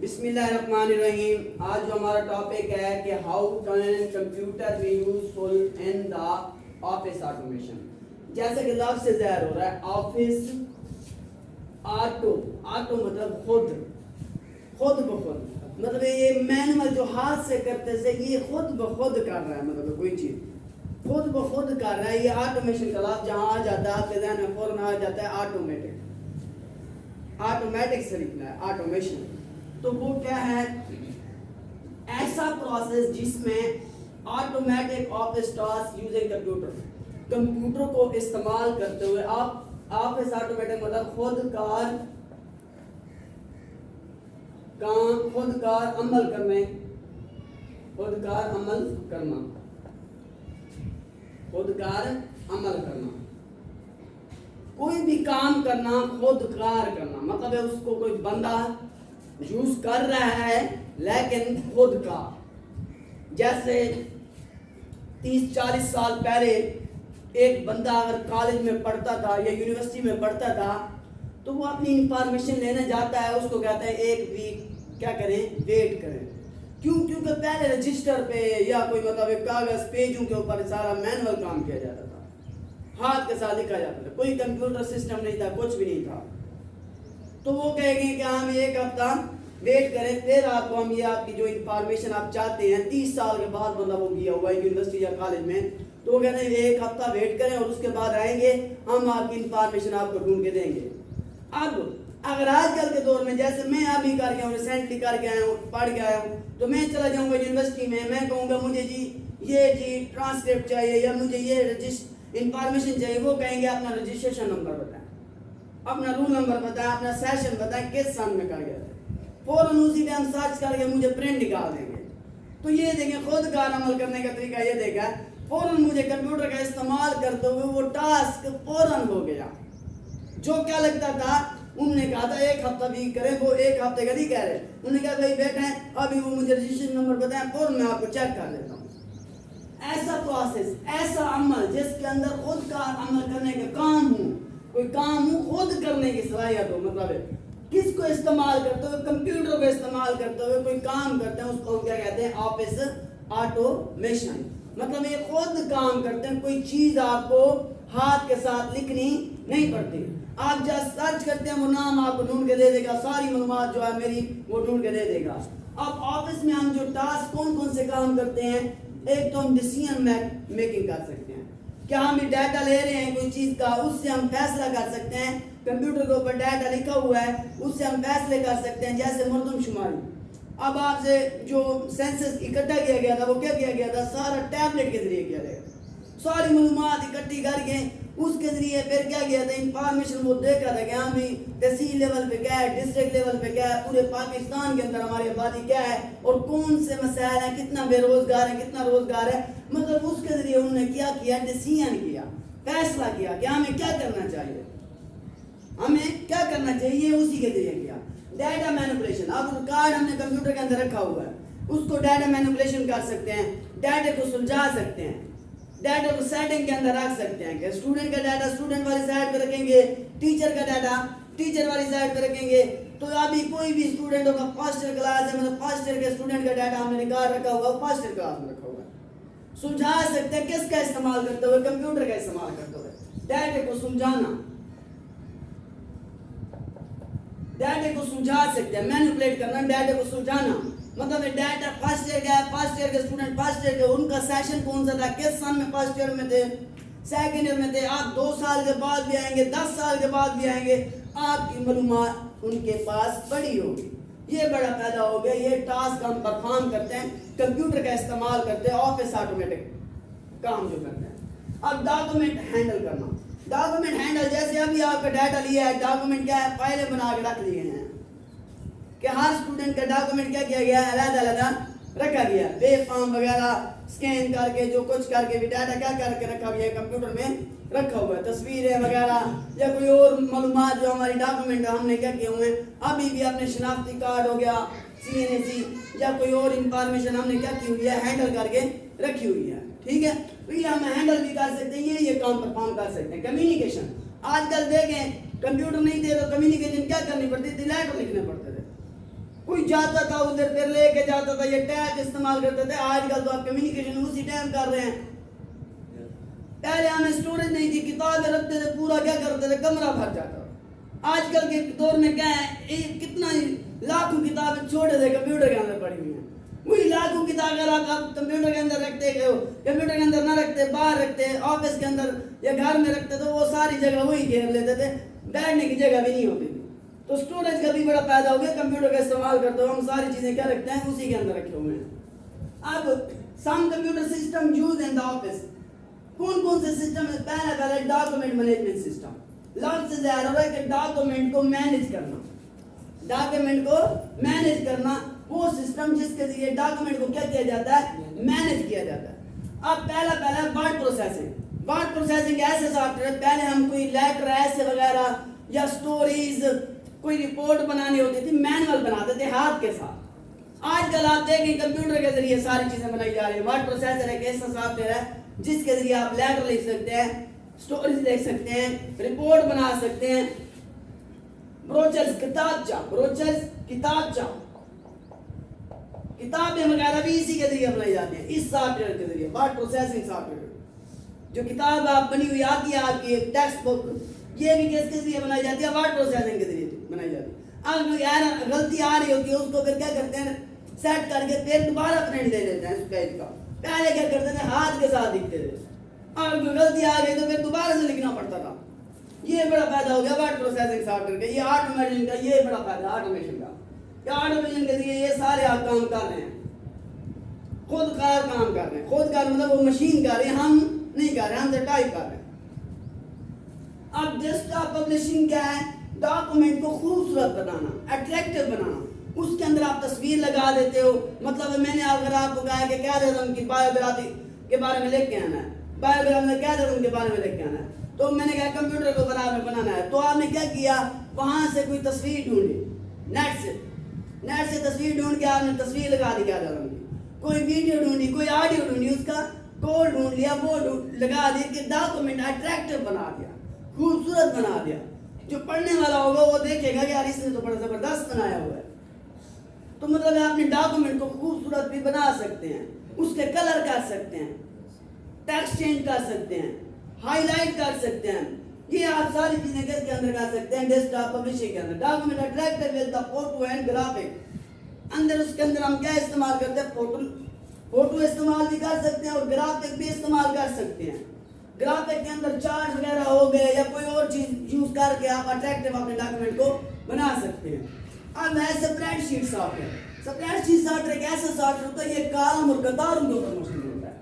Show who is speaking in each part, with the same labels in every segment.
Speaker 1: بسم اللہ الرحمن الرحیم. آج جو ہمارا ٹاپک ہے کہ how can computer be useful in the office automation. جیسے کہ لفظ سے ظاہر ہو رہا ہے آفس آٹو مطلب خود بخود مطلب یہ مینول جو ہاتھ سے کرتے سے یہ خود بخود کر رہا ہے. مطلب کوئی چیز خود بخود کر رہا ہے. یہ آٹومیشن کا لفظ جہاں آ جاتا ہے آپ کے ذہن میں فوراً آ جاتا ہے آٹومیٹک سے لکھنا ہے آٹومیشن. تو وہ کیا ہے؟ ایسا پروسیس جس میں automatic office task using computer کو استعمال کرتے ہوئے آپ آفس آٹومیٹک مطلب خود کار عمل کرنا کوئی بھی کام کرنا خود کار کرنا مطلب ہے اس کو کوئی بندہ یوز کر رہا ہے لیکن خود کا. جیسے 30-40 سال پہلے ایک بندہ اگر کالج میں پڑھتا تھا یا یونیورسٹی میں پڑھتا تھا تو وہ اپنی انفارمیشن لینے جاتا ہے. اس کو کہتا ہے ایک ویک کیا کریں ویٹ کریں. کیونکہ پہلے رجسٹر پہ یا کوئی مطلب کاغذ پیجوں کے اوپر سارا مینول کام کیا جاتا تھا, ہاتھ کے ساتھ لکھا جاتا تھا, کوئی کمپیوٹر سسٹم نہیں تھا, کچھ بھی نہیں تھا. تو وہ کہیں گے کہ ہم ایک ہفتہ ویٹ کریں پھر آپ کو ہم یہ آپ کی جو انفارمیشن آپ چاہتے ہیں 30 سال کے بعد بندہ وہ گیا ہوا ہے یونیورسٹی یا کالج میں تو وہ کہتے ہیں ایک ہفتہ ویٹ کریں اور اس کے بعد آئیں گے ہم آپ کی انفارمیشن آپ کو ڈھونڈ کے دیں گے. اب اگر آج کل کے دور میں جیسے میں ابھی کر کے ہوں ریسنٹلی کر کے آیا ہوں پڑھ کے آیا ہوں تو میں چلا جاؤں گا یونیورسٹی میں کہوں گا مجھے یہ ٹرانسکرپٹ چاہیے یا مجھے یہ انفارمیشن چاہیے. وہ کہیں گے اپنا رجسٹریشن نمبر بتائیں, اپنا رول نمبر بتائیں, اپنا سیشن بتائیں, کس سال میں کر گئے تھے. فوراً اسی ٹائم سرچ کر کے مجھے پرنٹ نکال دیں گے. تو یہ دیکھیں خود کار عمل کرنے کا طریقہ یہ دیکھا فوراً مجھے کمپیوٹر کا استعمال کرتے ہوئے وہ ٹاسک فوراً ہو گیا. جو کیا لگتا تھا انہوں نے کہا تھا ایک ہفتہ بھی کریں, وہ ایک ہفتے کا نہیں کہہ رہے. انہوں نے کہا بھائی بیٹھیں ابھی وہ مجھے رجسٹریشن نمبر بتائیں فوراً میں آپ کو چیک کر لیتا ہوں. ایسا پروسیس ایسا عمل جس کے اندر خود کار عمل کرنے کا کام ہوں, کوئی کام ہوں خود کرنے کی صلاحیت ہو, مطلب ہے کس کو استعمال کرتے ہوئے کمپیوٹر کو استعمال کرتے ہوئے کوئی کام کرتے ہیں اس کو کیا کہتے ہیں آفس آٹومیشن. مطلب یہ خود کام کرتے ہیں, کوئی چیز آپ کو ہاتھ کے ساتھ لکھنی نہیں پڑتی. آپ جب سرچ کرتے ہیں وہ نام آپ کو ڈھونڈ کے دے دے گا, ساری معلومات جو ہے میری وہ ڈھونڈ کے دے دے گا. اب آفس میں ہم جو ٹاسک کون سے کام کرتے ہیں, ایک تو ہم ڈیسیژن میکنگ کر سکتے ہیں. کیا ہم ڈیٹا لے رہے ہیں کوئی چیز کا, اس سے ہم فیصلہ کر سکتے ہیں. کمپیوٹر کے اوپر ڈیٹا لکھا ہوا ہے اس سے ہم فیصلے کر سکتے ہیں. جیسے مردم شماری, اب آپ سے جو سینسس اکٹھا کیا گیا تھا وہ کیا کیا گیا تھا, سارا ٹیبلٹ کے ذریعے کیا گیا. ساری معلومات اکٹھی کر کے اس کے ذریعے پھر کیا گیا تھا انفارمیشن وہ دیکھا تھا کہ ہم تحصیل لیول پہ کیا ہے, ڈسٹرکٹ لیول پہ کیا ہے, پورے پاکستان کے اندر ہماری آبادی کیا ہے اور کون سے مسائل ہیں, کتنا بے روزگار ہے, کتنا روزگار ہے. مطلب اس کے ذریعے انہوں نے کیا ڈیسیژن کیا, فیصلہ کیا کہ ہمیں کیا کرنا چاہیے, اسی کے ذریعے کیا. ڈیٹا مینپولیشن, اب کارڈ ہم نے کمپیوٹر کے اندر رکھا ہوا ہے اس کو ڈیٹا مینپولیشن کر سکتے ہیں, ڈیٹا کو سلجھا سکتے ہیں, ڈیٹا کو سیٹنگ کے اندر رکھ سکتے ہیں کہ اسٹوڈنٹ کا ڈیٹا اسٹوڈنٹ والی سائڈ پہ رکھیں گے, ٹیچر کا ڈیٹا ٹیچر والی سائڈ پہ رکھیں گے. تو ابھی کوئی بھی اسٹوڈنٹ ہوگا فرسٹ ایئر کلاس ہے مطلب فرسٹ ایئر کے اسٹوڈنٹ کا ڈیٹا ہم نے نکال رکھا ہوا فرسٹ ایئر کلاس میں رکھا ہوا ہے. سلجھا سکتے ہیں کس کا استعمال کرتے ہوئے, کمپیوٹر کا استعمال کرتے ہوئے. ڈیٹا کو سمجھا سکتے ہیں, مینیپولیٹ کرنا, ڈیٹا کو سلجھانا. مطلب ڈیٹا فرسٹ ایئر کا ہے, فرسٹ ایئر کے اسٹوڈنٹ فرسٹ ایئر کے ان کا سیشن کون سا تھا, کس سال میں فرسٹ ایئر میں تھے, سیکنڈ ایئر میں تھے. آپ 2 سال کے بعد بھی آئیں گے, 10 سال کے بعد بھی آئیں گے, آپ کی معلومات ان کے پاس پڑی ہوگی. یہ بڑا فائدہ ہو گیا. یہ ٹاسک ہم پرفارم کرتے ہیں, کمپیوٹر کا استعمال کرتے ہیں, آفس آٹومیٹک کام جو کرتے ہیں. اب ڈاکومنٹ ہینڈل کرنا, ڈاکومنٹ ہینڈل جیسے ابھی آپ کا ڈیٹا لیا ہے, ڈاکومنٹ کیا ہے, فائلیں بنا کے رکھ لیے ہیں کہ ہر اسٹوڈنٹ کا ڈاکومنٹ کیا کیا گیا ہے, علیحدہ رکھا گیا. بے فارم وغیرہ اسکین کر کے جو کچھ کر کے بھی ڈیٹا کیا کر کے رکھا گیا ہے, کمپیوٹر میں رکھا ہوا ہے. تصویریں وغیرہ یا کوئی اور معلومات جو ہماری ڈاکومنٹ ہم نے کیا کیے ہوئے ہیں, ابھی بھی اپنے شناختی کارڈ ہو گیا, CNC یا کوئی اور انفارمیشن ہم نے کیا کی ہوئی ہے, ہینڈل کر کے رکھی ہوئی ہے. ٹھیک ہے, تو یہ ہم ہینڈل بھی کر سکتے ہیں, یہ کام پرفارم کر سکتے ہیں. کمیونیکیشن, آج کل دیکھیں کمپیوٹر نہیں تھے تو کمیونیکیشن کیا کرنی پڑتی تھی, لیٹر لکھنے پڑتے تھے. کوئی کچھ جاتا تھا ادھر پھر لے کے جاتا تھا, یہ ٹیب استعمال کرتے تھے. آج کل تو آپ کمیونیکیشن اسی ٹائم کر رہے ہیں. پہلے ہمیں اسٹوریج نہیں تھی, کتابیں رکھتے تھے, پورا کیا کرتے تھے, کمرہ بھر جاتا. آج کل کے دور میں کیا ہے, کتنا لاکھوں کتابیں چھوٹے سے کمپیوٹر کے اندر پڑی ہوئی ہیں. وہی لاکھوں کتابیں اگر آپ کمپیوٹر کے اندر رکھتے, کمپیوٹر کے اندر نہ رکھتے, باہر رکھتے, آفس کے اندر یا گھر میں رکھتے, تو وہ ساری جگہ وہی گھیر لیتے تھے, بیٹھنے کی جگہ بھی نہیں ہوتی تھی. تو اسٹوریج کا بھی بڑا پیدا ہو گیا. کمپیوٹر کا استعمال کرتے ہوئے ہم ساری چیزیں کیا رکھتے ہیں, اسی کے اندر رکھے ہوئے ہیں. اب some computer system use in the office. کون سے سسٹم ہے؟ پہلا ڈاکومنٹ مینجمنٹ سسٹم. لفظ سے ظاہر ہو رہا ہے کہ ڈاکومنٹ کو مینیج کرنا, ڈاکومنٹ کو مینیج کرنا, وہ سسٹم جس کے ذریعے ڈاکومنٹ کو کیا کیا جاتا ہے, مینیج کیا جاتا ہے. اب پہلا ورڈ پروسیسنگ. ورڈ پروسیسنگ ایسے سافٹ ویئر, پہلے ہم کوئی لیٹر ایسے وغیرہ یا سٹوریز, کوئی رپورٹ بنانی ہوتی تھی, مینول بناتے تھے ہاتھ کے ساتھ. آج کل آپ دیکھیں کمپیوٹر کے ذریعے ساری چیزیں بنائی جا رہی ہیں. ورڈ پروسیسر ایک ایسا سافٹ ویئر ہے جس کے ذریعے آپ لیٹر لکھ سکتے ہیں, سٹوریز لکھ سکتے ہیں, رپورٹ بنا سکتے ہیں. بروچرز کتابچہ, کتابیں وغیرہ بھی اسی کے ذریعے بنائی جاتی ہیں, اس سافٹ ویئر کے ذریعے. ورڈ پروسیسنگ سافٹ ویئر, جو کتاب آپ بنی ہوئی آتی ہے آپ کی ٹیکسٹ بک, یہ بھی کس کے ذریعے بنائی جاتی ہے, ورڈ پروسیسنگ کے ذریعے بنائی جاتی ہے. اب غلطی آ رہی ہوتی ہے, اس کو پھر کیا کرتے ہیں, سیٹ کر کے پھر دوبارہ پرنٹ دے دیتے ہیں اس پیج کا. پہلے کیا کرتے تھے, ہاتھ کے ساتھ لکھتے تھے, اور غلطی آ گئی تو پھر دوبارہ سے لکھنا پڑتا تھا. یہ بڑا فائدہ ہو گیا ورڈ پروسیسنگ سافٹ ویئر کا. یہ آٹومیشن کا یہ بڑا فائدہ آٹومیشن کا, کہ آٹومیشن کے ذریعے یہ سارے آپ کام کر رہے ہیں, خود کار کام کر رہے ہیں. خود کار مطلب وہ مشین کر رہے ہیں, ہم نہیں کر رہے, ہم سے ٹائپ کر رہے ہیں. اب ڈیسکٹاپ پبلشنگ کیا ہے, ڈاکومنٹ کو خوبصورت بنانا, اٹریکٹیو بنانا. اس کے اندر آپ تصویر لگا دیتے ہو. مطلب میں نے اگر آپ کو کہا ہے کہ قائد اعظم کی بایوگرافی کے بارے میں لکھ کے آنا ہے, بایوگرافی میں قائد اعظم کے بارے میں لکھ کے آنا ہے, تو میں نے کہا کمپیوٹر کو بنانا ہے, تو آپ نے کیا کیا, وہاں سے کوئی تصویر ڈھونڈی, نیٹ سے تصویر ڈھونڈ کے آپ نے تصویر لگا دی قائد اعظم کی. کوئی ویڈیو ڈھونڈی, کوئی آڈیو ڈھونڈی, اس کا کوڈ ڈھونڈ لیا, وہ لگا دیا کہ ڈاکومنٹ اٹریکٹیو بنا دیا, خوبصورت بنا دیا. جو پڑھنے والا ہوگا وہ دیکھے گا کہ یار اس نے تو بڑا زبردست بنایا ہوا ہے. تو مطلب آپ نے ڈاکومنٹ کو خوبصورت بھی بنا سکتے ہیں, اس کے کلر کر سکتے ہیں, ٹیکسٹ چینج کر سکتے ہیں, ہائی لائٹ کر سکتے ہیں. یہ آپ ساری چیزیں کس کے اندر کر سکتے ہیں, ڈیسک ٹاپ پبلشنگ کے اندر. Document attractive with the photo and graphic. اندر اس کے اندر ہم کیا استعمال کرتے ہیں, فوٹو استعمال بھی کر سکتے ہیں اور گرافک بھی استعمال کر سکتے ہیں. گرافک کے اندر چارٹ وغیرہ ہو گئے یا کوئی اور چیز یوز کر کے آپ اٹریکٹیو اپنے ڈاکومنٹ کو بنا سکتے ہیں. اب ہے spread sheet soft where. Spread sheet soft where ایک ایسا سافٹ ویئر ہوتا ہے, یہ کالم اور قطاروں کے اوپر مشتمل ہوتا ہے.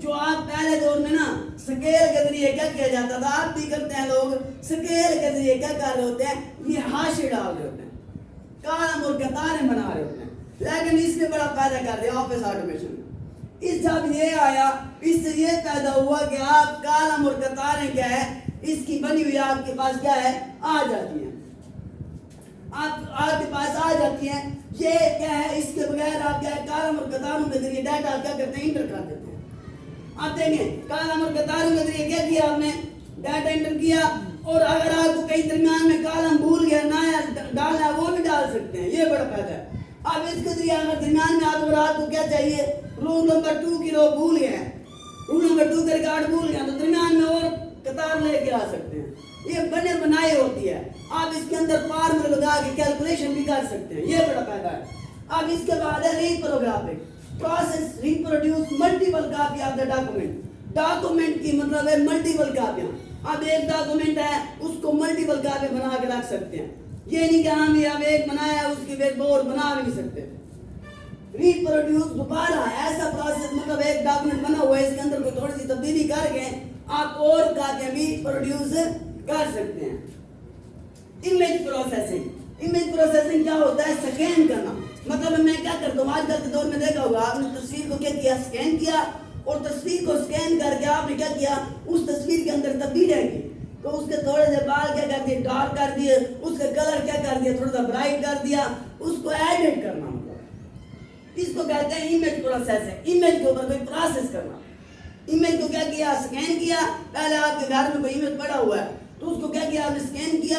Speaker 1: جو آپ پہلے دور میں نا سکیل کے ذریعے کیا کیا جاتا تھا, آپ بھی کرتے ہیں لوگ, سکیل کے ذریعے کیا کر رہے ہوتے ہیں, یہ حاشیے ڈال رہے ہوتے ہیں, کالم اور قطاریں بنا رہے ہوتے ہیں. لیکن اس نے بڑا فائدہ کر دیا آفس آٹومیشن. اس جب یہ آیا, اس سے یہ پیدا ہوا کہ آپ کالم اور قطاریں کیا ہے, اس کی بنی ہوئی آپ کے پاس کیا ہے, آ جاتی ہیں, آپ کے پاس آ جاتی ہیں. یہ کیا ہے, اس کے بغیر آپ کیا ہے, کالم اور قطاروں کے ذریعے ڈیٹا کیا کرتے ہیں, انٹر کر دیتے ہیں. آپ دیکھیں کالم اور قطاروں کے ذریعے کیا کیا آپ نے, ڈیٹا انٹر کیا, اور اگر آپ کو کہیں درمیان میں کالم بھول گیا نیا ڈالنا ہے, وہ بھی ڈال سکتے ہیں. یہ بڑا فائدہ ہے. اب اس کے ذریعے اگر درمیان میں آپ اور آپ کو کیا چاہیے, رول نمبر 2 کی رو بھول گئے ہیں, رول نمبر 2 کا ریکارڈ بھول گئے, تو درمیان میں اور قطار لے کے آ سکتے ہیں. یہ بنائی ہوتی ہے. آپ اس کے اندر فارمولہ لگا کے کیلکولیشن بھی کر سکتے ہیں. یہ بڑا فائدہ ہے. اب اس کے بعد ہے reprographing. Process reproduce multiple copy of the document. Document کی مطلب ہے ملٹیپل کاپیاں. اب ایک ڈاکومنٹ ہے, اس کو ملٹیپل کاپی بنا کے رکھ سکتے ہیں. یہ نہیں کہ ہم اب ایک بنایا ہے اس کی ایک اور بنا نہیں سکتے. ریپروڈیوس دوبارہ ایسا پروسیس, مطلب ایک ڈاکومنٹ بنا ہوا ہے, اس کے اندر کوئی تھوڑی سی تبدیلی کر کے آپ اور کاپیاں بھی پروڈیوس کر سکتے ہیں. Image processing. امیج پروسیسنگ کیا ہوتا ہے, سکین کرنا. مطلب میں کیا کرتا ہوں, آج کل کے دور میں دیکھا ہوگا آپ نے تصویر کو کیا کیا, سکین کیا, اور تصویر کو سکین کر کے آپ نے کیا کیا, اس تصویر کے اندر تبدیلیاں کی. تو اس کے تھوڑے سے بال کیا کر دیے, ڈارک کر دیے, اس کے کلر کیا کر دیا, تھوڑا سا برائٹ کر دیا, اس کو ایڈٹ کرنا. اس کو کہتے ہیں امیج پروسیسنگ. امیج کے اوپر کوئی پروسیس کرنا. امیج کو کیا کیا, سکین کیا. پہلے آپ کے گھر میں کوئی امیج پڑا ہوا ہے, تو اس کو کیا کیا, آپ نے سکین کیا.